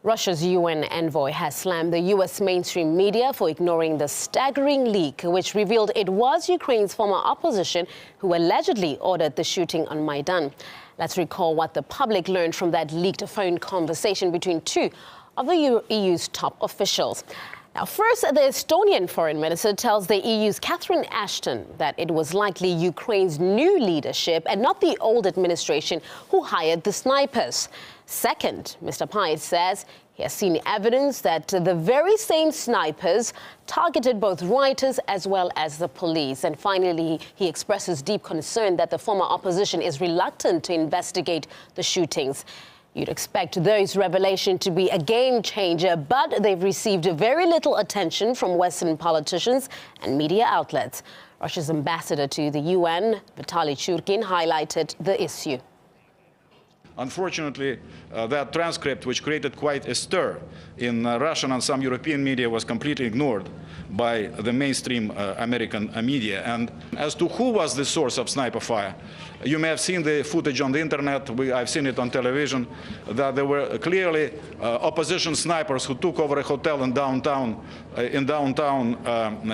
Russia's UN envoy has slammed the U.S. mainstream media for ignoring the staggering leak which revealed it was Ukraine's former opposition who allegedly ordered the shooting on Maidan. Let's recall what the public learned from that leaked phone conversation between two of the EU's top officials. Now, first, the Estonian foreign minister tells the EU's Ashton that it was likely Ukraine's new leadership and not the old administration who hired the snipers. Second, Mr. Pyatt says he has seen evidence that the very same snipers targeted both writers as well as the police. And finally, he expresses deep concern that the former opposition is reluctant to investigate the shootings. You'd expect those revelations to be a game changer, but they've received very little attention from Western politicians and media outlets. Russia's ambassador to the UN, Vitaly Churkin, highlighted the issue. Unfortunately, that transcript, which created quite a stir in Russian and some European media, was completely ignored by the mainstream American media. And as to who was the source of sniper fire, you may have seen the footage on the internet, I've seen it on television, that there were clearly opposition snipers who took over a hotel in downtown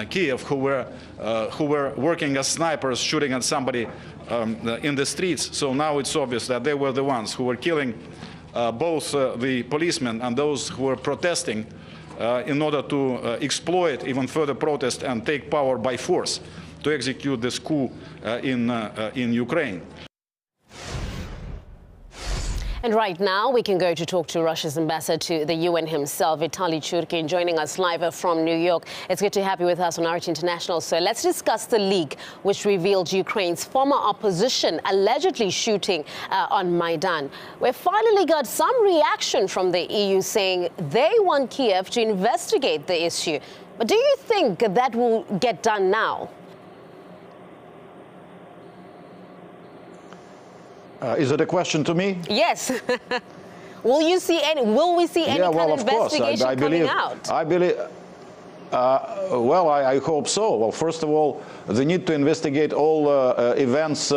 Kiev, who were working as snipers, shooting at somebody in the streets. So now it's obvious that they were the ones who were killing both the policemen and those who were protesting in order to exploit even further protest and take power by force to execute this coup in Ukraine. And right now, we can go to talk to Russia's ambassador to the UN himself, Vitaly Churkin, joining us live from New York. It's good to have you with us on RT International. So let's discuss the leak which revealed Ukraine's former opposition allegedly shooting on Maidan. We finally got some reaction from the EU saying they want Kiev to investigate the issue. But do you think that will get done now? Is it a question to me? Yes. Will we see any kind of investigation coming out? I believe. Well, I hope so. Well, first of all, they need to investigate all events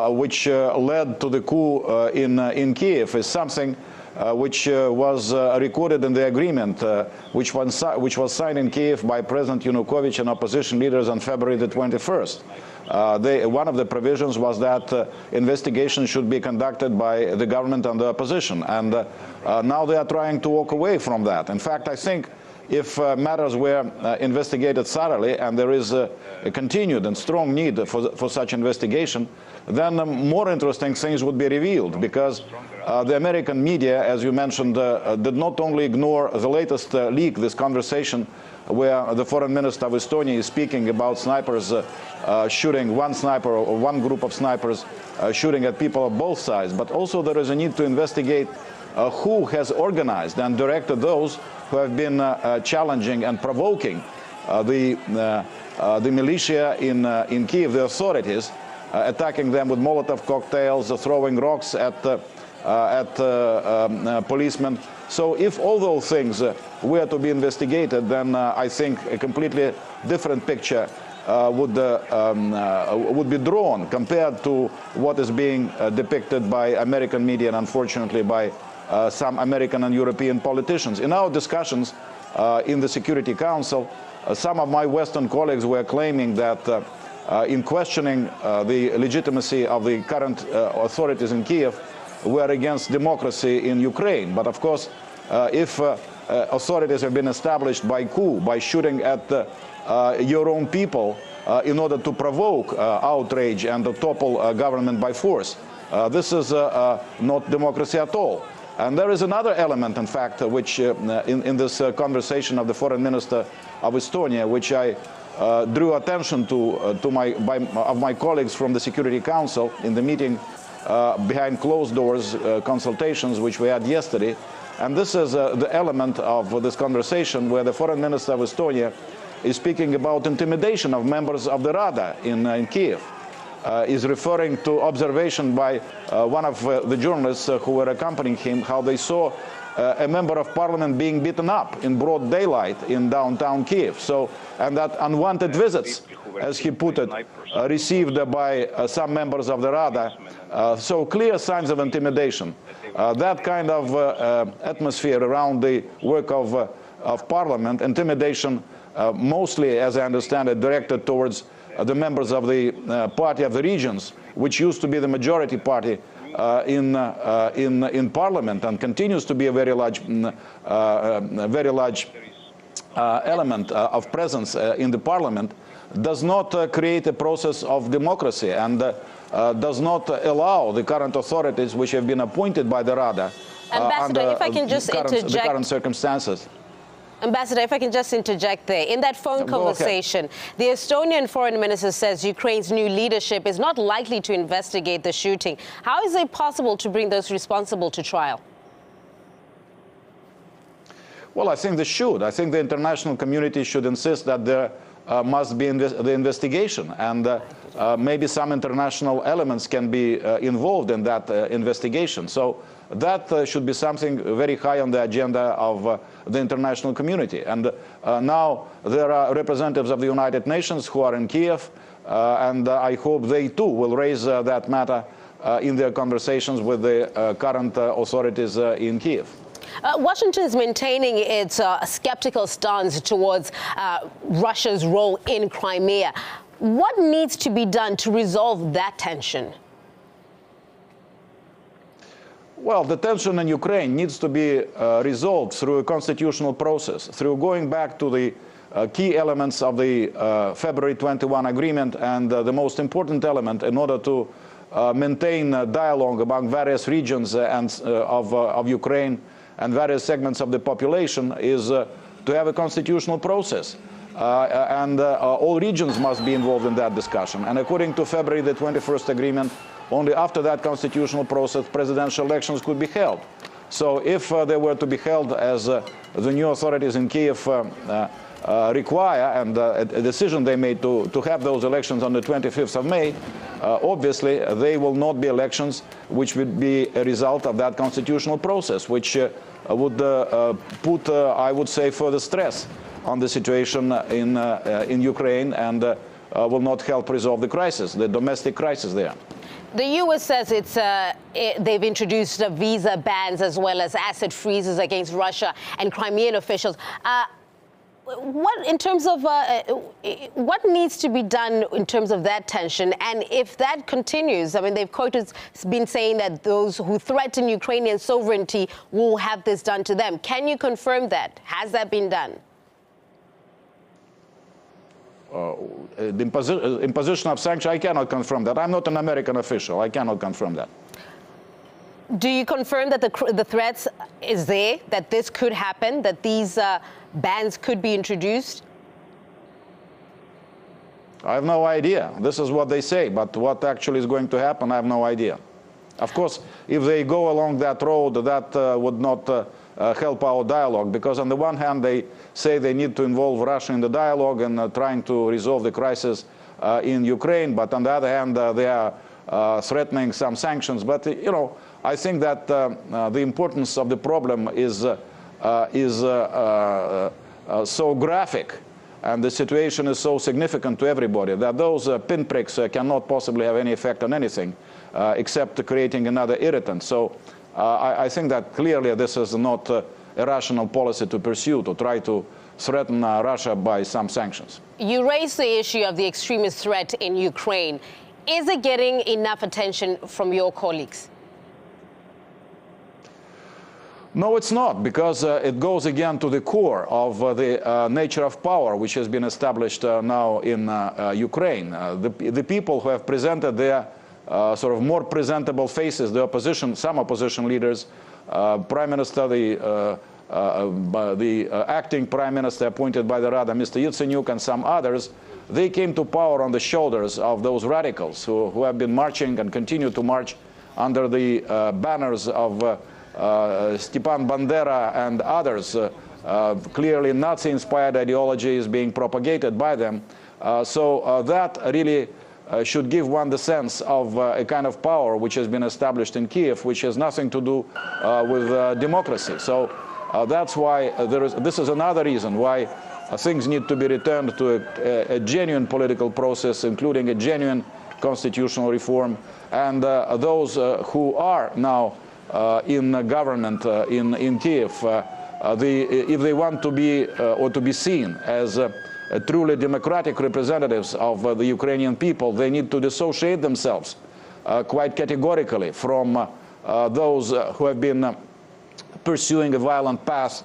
which led to the coup in Kiev. Is something which was recorded in the agreement, which was signed in Kiev by President Yanukovych and opposition leaders on February the 21st. One of the provisions was that investigation should be conducted by the government and the opposition, and now they are trying to walk away from that. In fact, I think if matters were investigated thoroughly and there is a continued and strong need for such investigation, then more interesting things would be revealed, because the American media, as you mentioned, did not only ignore the latest leak, this conversation where the foreign minister of Estonia is speaking about snipers shooting, one sniper or one group of snipers shooting at people of both sides, but also there is a need to investigate who has organized and directed those who have been challenging and provoking the militia in Kiev, the authorities, attacking them with Molotov cocktails, throwing rocks at policemen. So if all those things were to be investigated, then I think a completely different picture would be drawn compared to what is being depicted by American media and unfortunately by some American and European politicians. In our discussions in the Security Council, some of my Western colleagues were claiming that in questioning the legitimacy of the current authorities in Kiev, were against democracy in Ukraine. But of course, if authorities have been established by coup, by shooting at your own people in order to provoke outrage and to topple government by force, this is not democracy at all. And there is another element, in fact, which in this conversation of the foreign minister of Estonia, which I drew attention to my colleagues from the Security Council in the meeting behind closed doors consultations which we had yesterday. And this is the element of this conversation where the foreign minister of Estonia is speaking about intimidation of members of the Rada in Kiev. Is referring to observation by one of the journalists who were accompanying him, how they saw a member of parliament being beaten up in broad daylight in downtown Kiev. So, and that unwanted visits, as he put it, received by some members of the Rada. So clear signs of intimidation. that kind of atmosphere around the work of Parliament, intimidation, mostly, as I understand it, directed towards the members of the Party of the Regions, which used to be the majority party in Parliament and continues to be a very large element of presence in the Parliament, does not create a process of democracy and does not allow the current authorities, which have been appointed by the Rada, Ambassador, if I can just interject. The current circumstances. Ambassador, if I can just interject there. In that phone conversation, the Estonian foreign minister says Ukraine's new leadership is not likely to investigate the shooting. How is it possible to bring those responsible to trial? Well, I think they should. I think the international community should insist that there must be the investigation, and maybe some international elements can be involved in that investigation. So that should be something very high on the agenda of the international community. And now there are representatives of the United Nations who are in Kiev, and I hope they too will raise that matter in their conversations with the current authorities in Kiev. Washington is maintaining its skeptical stance towards Russia's role in Crimea. What needs to be done to resolve that tension? Well, the tension in Ukraine needs to be resolved through a constitutional process, through going back to the key elements of the February 21 agreement, and the most important element in order to maintain dialogue among various regions of Ukraine and various segments of the population is to have a constitutional process. All regions must be involved in that discussion. And according to February the 21st agreement, only after that constitutional process, presidential elections could be held. So if they were to be held as the new authorities in Kiev require, and a decision they made to have those elections on the 25th of May, obviously they will not be elections which would be a result of that constitutional process, which would put, I would say, further stress on the situation in Ukraine and will not help resolve the crisis, the domestic crisis there. The U.S. says they've introduced visa bans as well as asset freezes against Russia and Crimean officials. What, in terms of what needs to be done in terms of that tension? And if that continues, I mean, they've been saying that those who threaten Ukrainian sovereignty will have this done to them. Can you confirm that? Has that been done? The imposition of sanctions, I cannot confirm that. I'm not an American official. I cannot confirm that. Do you confirm that the threats is there, that this could happen, that these bans could be introduced? I have no idea. This is what they say, but what actually is going to happen, I have no idea. Of course, if they go along that road, that would not help our dialogue, because on the one hand, they say they need to involve Russia in the dialogue and trying to resolve the crisis in Ukraine, but on the other hand, they are threatening some sanctions. But, you know, I think that the importance of the problem is so graphic, and the situation is so significant to everybody that those pinpricks cannot possibly have any effect on anything except creating another irritant. So I think that clearly this is not a rational policy to pursue, to try to threaten Russia by some sanctions. You raised the issue of the extremist threat in Ukraine. Is it getting enough attention from your colleagues? No, it's not, because it goes again to the core of the nature of power, which has been established now in Ukraine. The people who have presented their sort of more presentable faces, the opposition, some opposition leaders, Prime Minister, the acting Prime Minister appointed by the Rada, Mr. Yatsenyuk, and some others, they came to power on the shoulders of those radicals who have been marching and continue to march under the banners of Stepan Bandera and others. Clearly Nazi-inspired ideology is being propagated by them. So that really should give one the sense of a kind of power which has been established in Kiev, which has nothing to do with democracy. So that's why this is another reason why things need to be returned to a genuine political process, including a genuine constitutional reform. And those who are now in government in Kiev, if they want to be or to be seen as truly democratic representatives of the Ukrainian people, they need to dissociate themselves quite categorically from those who have been pursuing a violent path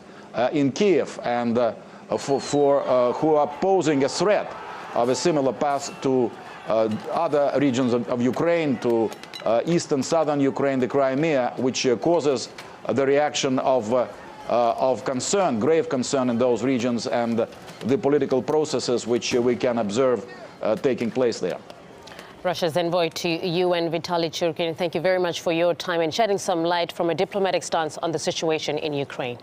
in Kiev and who are posing a threat of a similar path to other regions of Ukraine, to eastern, southern Ukraine, the Crimea, which causes the reaction of concern, grave concern in those regions, and the political processes which we can observe taking place there. Russia's envoy to UN, Vitaly Churkin, thank you very much for your time and shedding some light from a diplomatic stance on the situation in Ukraine.